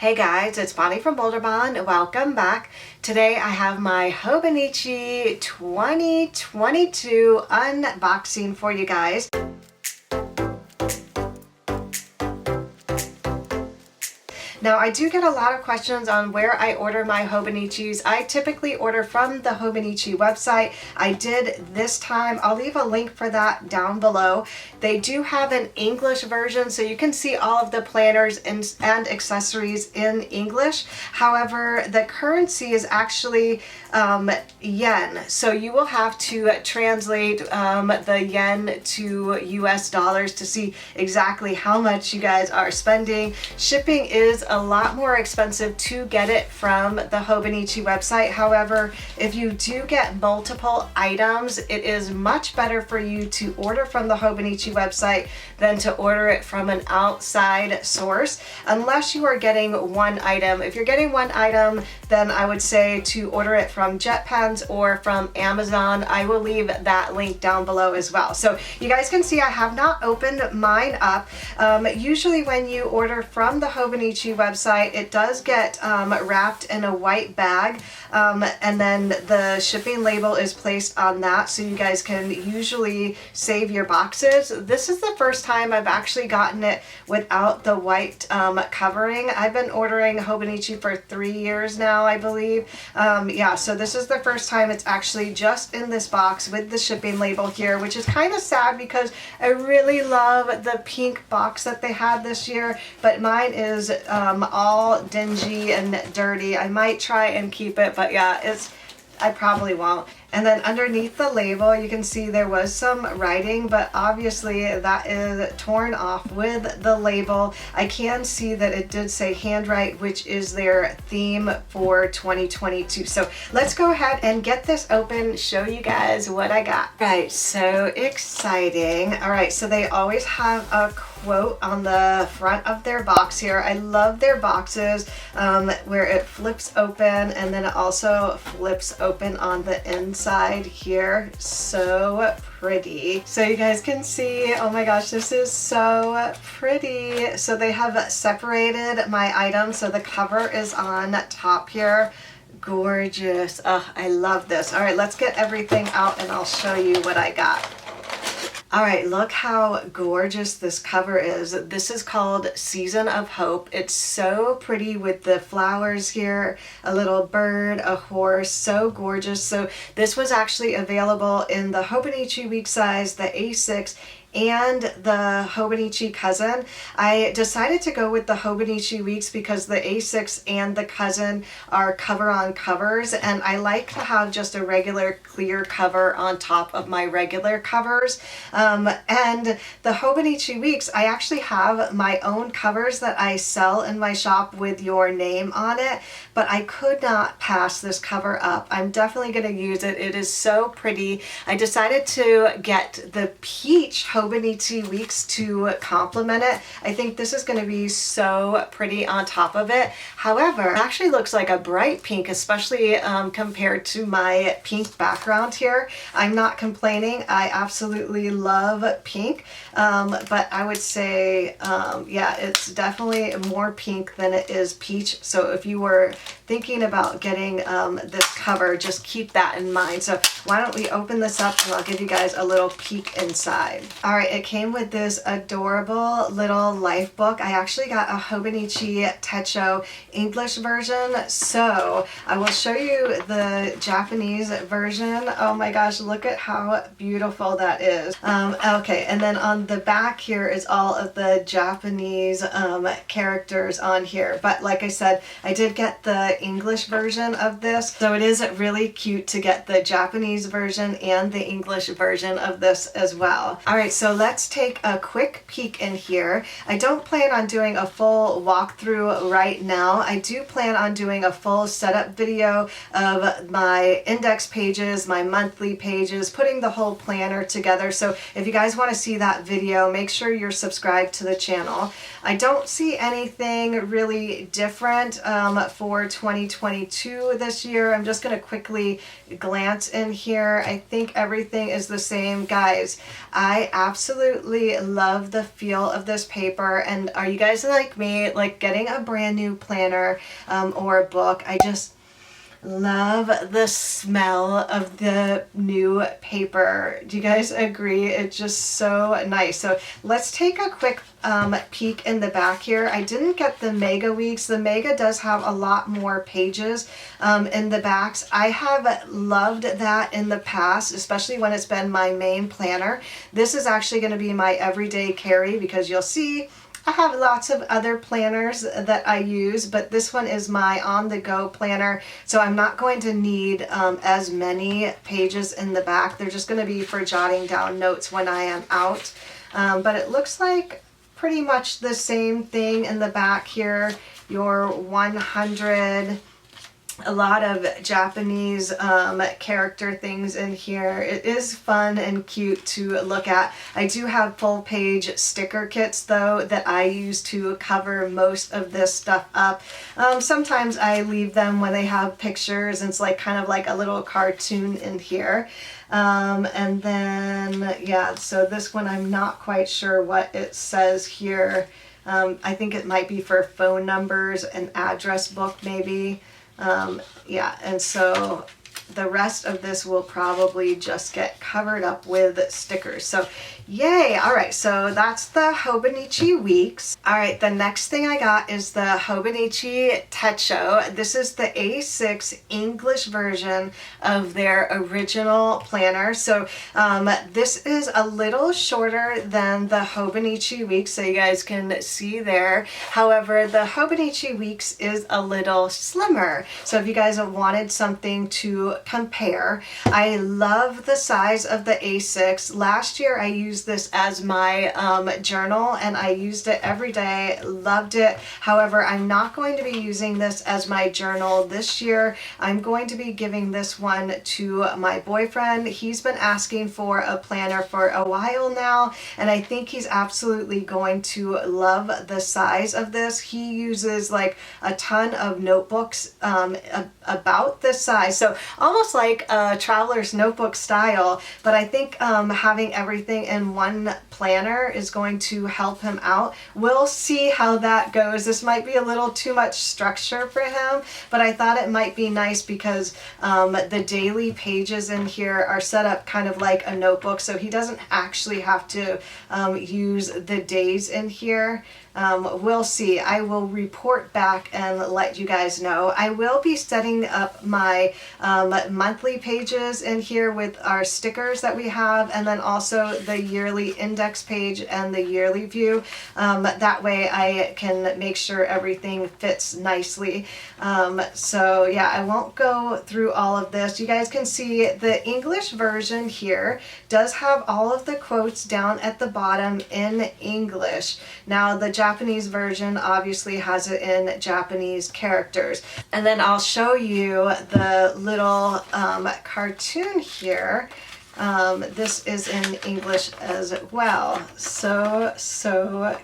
Hey guys, it's Bonnie from Bolderbon. Welcome back. Today I have my Hobonichi 2022 unboxing for you guys. Now, I do get a lot of questions on where I order my Hobonichis. I typically order from the Hobonichi website. I did this time. I'll leave a link for that down below. They do have an English version, so you can see all of the planners and accessories in English. However, the currency is actually yen, so you will have to translate the yen to US dollars to see exactly how much you guys are spending. Shipping is a lot more expensive to get it from the Hobonichi website. However, if you do get multiple items, it is much better for you to order from the Hobonichi website than to order it from an outside source, unless you are getting one item. If you're getting one item, then I would say to order it from JetPens or from Amazon. I will leave that link down below as well. So you guys can see I have not opened mine up. Usually when you order from the Hobonichi website, it does get wrapped in a white bag, and then the shipping label is placed on that, so you guys can usually save your boxes. This is the first time I've actually gotten it without the white covering. I've been ordering Hobonichi for 3 years now, I believe. Yeah, so this is the first time it's actually just in this box with the shipping label here, which is kind of sad because I really love the pink box that they had this year, but mine is all dingy and dirty. I might try and keep it, but yeah, I probably won't. And then underneath the label, you can see there was some writing, but obviously that is torn off with the label. I can see that it did say handwrite, which is their theme for 2022. So let's go ahead and get this open, show you guys what I got. Right, so exciting. All right, so they always have a quote on the front of their box here. I love their boxes where it flips open and then it also flips open on the inside here. So pretty. So you guys can see, oh my gosh, this is so pretty. So they have separated my items. So the cover is on top here. Gorgeous. Oh, I love this. All right, let's get everything out and I'll show you what I got. All right, look how gorgeous this cover is. This is called Season of Hope. It's so pretty with the flowers here, a little bird, a horse, so gorgeous. So this was actually available in the Hobonichi Week size, the A6, and the Hobonichi Cousin. I decided to go with the Hobonichi Weeks because the A6 and the Cousin are cover-on covers, and I like to have just a regular clear cover on top of my regular covers. And the Hobonichi Weeks, I actually have my own covers that I sell in my shop with your name on it, but I could not pass this cover up. I'm definitely going to use it. It is so pretty. I decided to get the peach Hobonichi Weeks to complement it. I think this is going to be so pretty on top of it. However, it actually looks like a bright pink, especially compared to my pink background here. I'm not complaining. I absolutely love pink, but I would say, yeah, it's definitely more pink than it is peach. So if you were thinking about getting this cover, just keep that in mind. So why don't we open this up and I'll give you guys a little peek inside. All right, it came with this adorable little life book. I actually got a Hobonichi Techo English version, so I will show you the Japanese version. Oh my gosh, look at how beautiful that is. Okay, and then on the back here is all of the Japanese characters on here. But like I said, I did get the English version of this, so it is really cute to get the Japanese version and the English version of this as well. All right, so let's take a quick peek in here. I don't plan on doing a full walkthrough right now. I do plan on doing a full setup video of my index pages, my monthly pages, putting the whole planner together. So if you guys want to see that video, make sure you're subscribed to the channel. I don't see anything really different for 2022 this year. I'm just going to quickly glance in here. I think everything is the same. Guys, I absolutely love the feel of this paper. And are you guys like me, like getting a brand new planner or a book? I just love the smell of the new paper. Do you guys agree? It's just so nice. So let's take a quick peek in the back here. I didn't get the Mega Weeks. The Mega does have a lot more pages in the backs. I have loved that in the past, especially when it's been my main planner. This is actually going to be my everyday carry because you'll see I have lots of other planners that I use, but this one is my on-the-go planner, so I'm not going to need as many pages in the back. They're just going to be for jotting down notes when I am out. But it looks like pretty much the same thing in the back here. Your 100... a lot of Japanese character things in here. It is fun and cute to look at. I do have full page sticker kits though that I use to cover most of this stuff up. Sometimes I leave them when they have pictures and it's like kind of like a little cartoon in here. And then yeah, so this one I'm not quite sure what it says here. I think it might be for phone numbers, an address book maybe. Yeah, and so the rest of this will probably just get covered up with stickers. So yay! All right, so that's the Hobonichi Weeks. All right, the next thing I got is the Hobonichi Techo. This is the A6 English version of their original planner. So this is a little shorter than the Hobonichi Weeks, so you guys can see there. However, the Hobonichi Weeks is a little slimmer. So if you guys have wanted something to compare, I love the size of the A6. Last year I used this as my journal and I used it every day, loved it. However, I'm not going to be using this as my journal this year. I'm going to be giving this one to my boyfriend. He's been asking for a planner for a while now, and I think he's absolutely going to love the size of this. He uses like a ton of notebooks about this size, so almost like a traveler's notebook style, but I think having everything in one planner is going to help him out. We'll see how that goes. This might be a little too much structure for him, but I thought it might be nice because the daily pages in here are set up kind of like a notebook, so he doesn't actually have to use the days in here. We'll see. I will report back and let you guys know. I will be setting up my monthly pages in here with our stickers that we have, and then also the yearly index page and the yearly view. That way I can make sure everything fits nicely. So yeah, I won't go through all of this. You guys can see the English version here does have all of the quotes down at the bottom in English. Now the Japanese version obviously has it in Japanese characters. And then I'll show you the little cartoon here. This is in English as well. So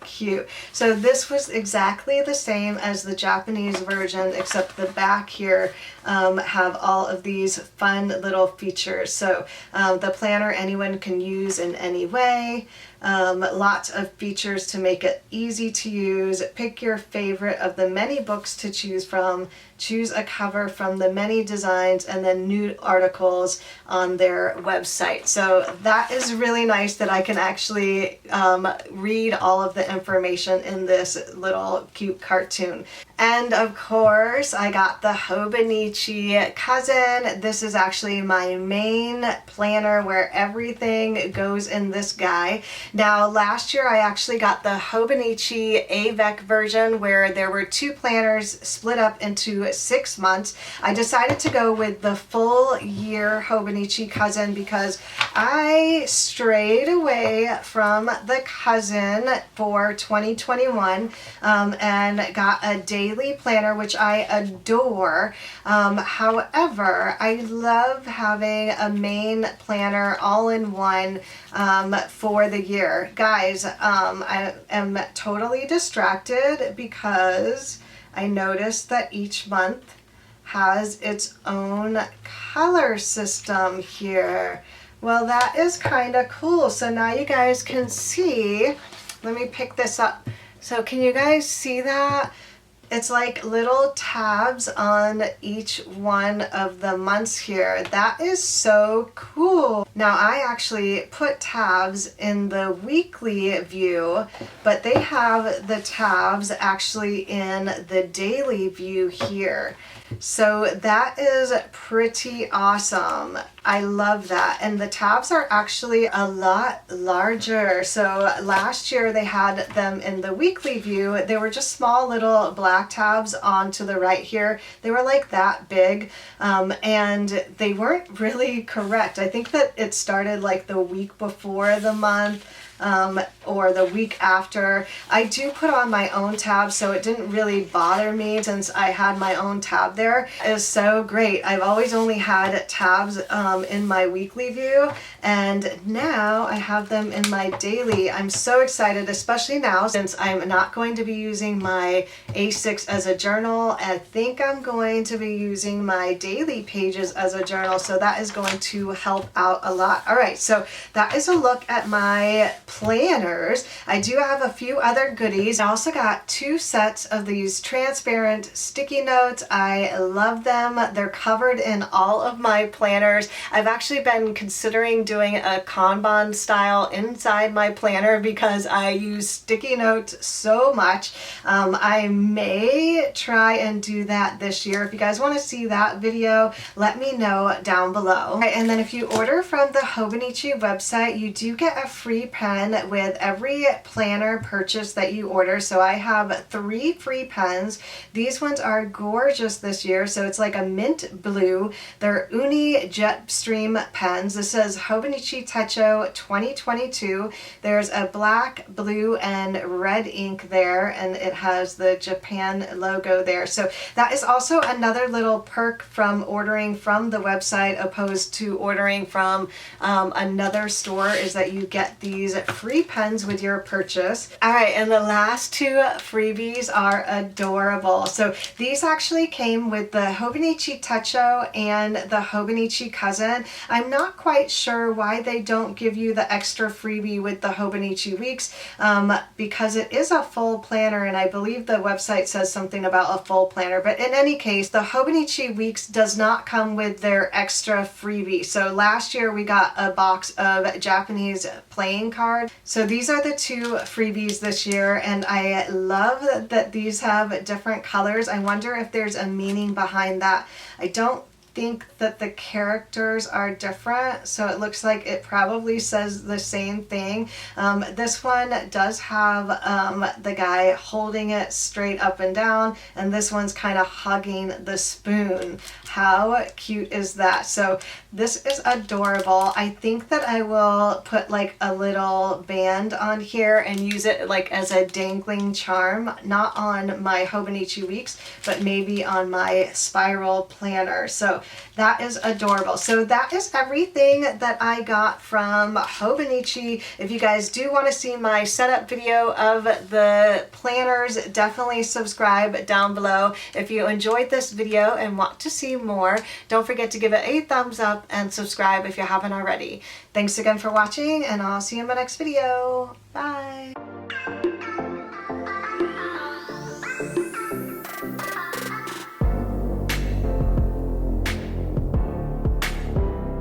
cute. So this was exactly the same as the Japanese version, except the back here have all of these fun little features. So the planner anyone can use in any way. Lots of features to make it easy to use. Pick your favorite of the many books to choose from. Choose a cover from the many designs, and then new articles on their website. So that is really nice that I can actually read all of the information in this little cute cartoon. And of course, I got the Hobonichi Cousin. This is actually my main planner where everything goes in this guy. Now, last year I actually got the Hobonichi AVEC version where there were two planners split up into 6 months. I decided to go with the full year Hobonichi Cousin because I strayed away from the Cousin for 2021 and got a daily planner, which I adore. However, I love having a main planner all in one for the year. Guys, I am totally distracted because I noticed that each month has its own color system here. Well, that is kind of cool. So now you guys can see, let me pick this up. So can you guys see that? It's like little tabs on each one of the months here. That is so cool. Now I actually put tabs in the weekly view, but they have the tabs actually in the daily view here. So that is pretty awesome. I love that. And the tabs are actually a lot larger. So last year they had them in the weekly view. They were just small little black tabs on to the right here. They were like that big, and they weren't really correct. I think that it started like the week before the month. Or the week after. I do put on my own tab, so it didn't really bother me since I had my own tab there. It is so great. I've always only had tabs in my weekly view, and now I have them in my daily. I'm so excited, especially now since I'm not going to be using my A6 as a journal. I think I'm going to be using my daily pages as a journal, so that is going to help out a lot. All right, so that is a look at my planners. I do have a few other goodies. I also got 2 sets of these transparent sticky notes. I love them. They're covered in all of my planners. I've actually been considering doing a Kanban style inside my planner because I use sticky notes so much. I may try and do that this year. If you guys want to see that video, let me know down below. All right, and then if you order from the Hobonichi website, you do get a free pen with every planner purchase that you order. So I have 3 free pens. These ones are gorgeous this year. So it's like a mint blue. They're Uni Jetstream pens. This says Hobonichi Techo 2022. There's a black, blue, and red ink there, and it has the Japan logo there. So that is also another little perk from ordering from the website opposed to ordering from another store, is that you get these free pens with your purchase. All right, and the last 2 freebies are adorable. So these actually came with the Hobonichi Techo and the Hobonichi Cousin. I'm not quite sure why they don't give you the extra freebie with the Hobonichi Weeks, because it is a full planner, and I believe the website says something about a full planner. But in any case, the Hobonichi Weeks does not come with their extra freebie. So last year we got a box of Japanese playing cards. So these are the 2 freebies this year, and I love that these have different colors. I wonder if there's a meaning behind that. I don't think that the characters are different, so it looks like it probably says the same thing. This one does have the guy holding it straight up and down, and this one's kind of hugging the spoon. How cute is that? So this is adorable. I think that I will put like a little band on here and use it like as a dangling charm, not on my Hobonichi Weeks, but maybe on my spiral planner. So that is adorable. So that is everything that I got from Hobonichi. If you guys do want to see my setup video of the planners, definitely subscribe down below. If you enjoyed this video and want to see more, don't forget to give it a thumbs up and subscribe if you haven't already. Thanks again for watching, and I'll see you in my next video. Bye!